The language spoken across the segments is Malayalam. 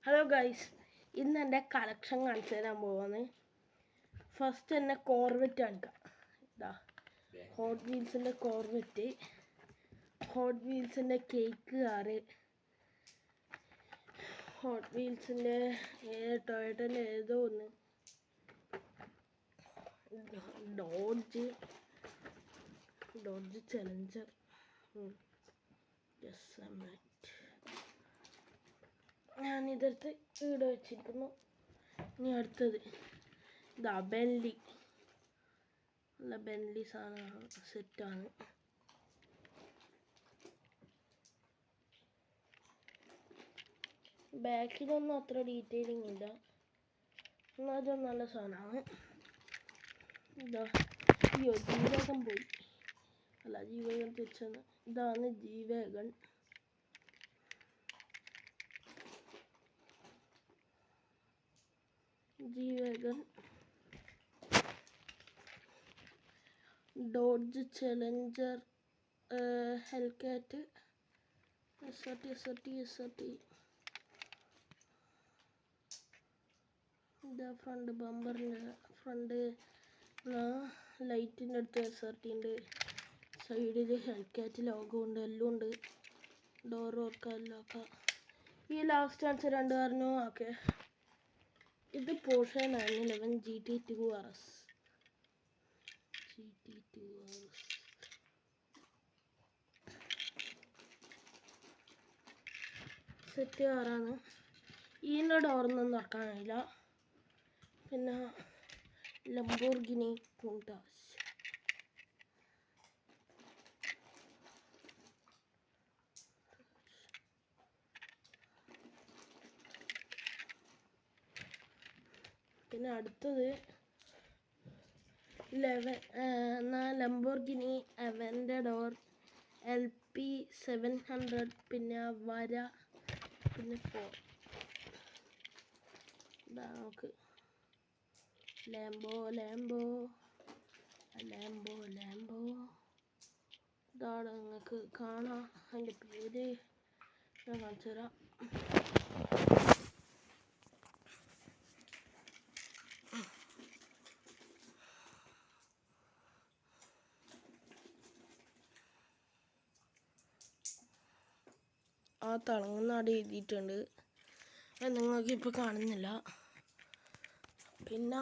ഹലോ ഗൈസ്, ഇന്ന് എൻ്റെ കളക്ഷൻ കാണിച്ചു തരാൻ പോവാണ്. ഫസ്റ്റ് തന്നെ കോർവെറ്റ് കാണിക്കാം. ഇതാ ഹോട്ട് വീൽസിൻ്റെ കോർവെറ്റ്, ഹോട്ട് വീൽസിൻ്റെ കേക്ക് കാറ്, ഹോട്ട് വീൽസിൻ്റെ ടൊയോട്ടൻ്റെ ഏതോ ഒന്ന്, ഡോഡ്ജ് ചലഞ്ചർ. ഞാനിതെടുത്ത് ഇവിടെ വെച്ചിരിക്കുന്നു. ഇനി അടുത്തത് ഇതാ ബെൻലി. നല്ല ബെൻലി സാധനമാണ്, സെറ്റാണ്. ബാക്കിലൊന്നും അത്ര ഡീറ്റെയിലിംഗ് ഇല്ല, എന്നാലും നല്ല സാധനമാണ്. ഇതാ ജീവകം പോയി, അല്ല ജീവകം തെറ്റാണ്. ഇതാണ് ജീവകൻ. Dodge Challenger, Hellcat, SRT. ഇതാ ഫ്രണ്ട് ബമ്പറിൻ്റെ ഫ്രണ്ട് ലൈറ്റിൻ്റെ അടുത്ത് SRT ഉണ്ട്. സൈഡിൽ ഹെൽക്കാറ്റ് ലോഗോ ഉണ്ട്, എല്ലാം ഉണ്ട്. ഡോർ ഓർക്കാം, എല്ലാം ആക്കാം. ഈ ലാസ്റ്റ് ആൻസർ രണ്ട് പറഞ്ഞു. ഓക്കെ, ഇത് പോർഷെ 911 GT2 RS. സെറ്റ് കാറാണ്. ഇതിൻ്റെ ഡോറൊന്നും തുറക്കാൻ കഴിയില്ല. പിന്നെ ലംബോർഗിനി കൂണ്ടാസ്. പിന്നെ അടുത്തത് ലംബോർഗിനി അവെൻറ്റഡോർ LP 700, പിന്നെ വര, പിന്നെ 4. ഇതാ നമുക്ക് ലാംബോ. ഇതാണ് നിങ്ങൾക്ക് കാണാം. അതിൻ്റെ പേര് ഞാൻ കാണിച്ചു തരാം. ആ തിളങ്ങുന്ന അവിടെ എഴുതിയിട്ടുണ്ട്, അത് നിങ്ങൾക്കിപ്പോൾ കാണുന്നില്ല. പിന്നെ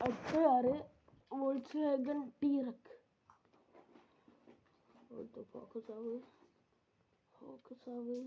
അടുത്ത കാറ് വോൾക്സ്വാഗൺ ടീറക്. ഫോക്കസ് ആവ്.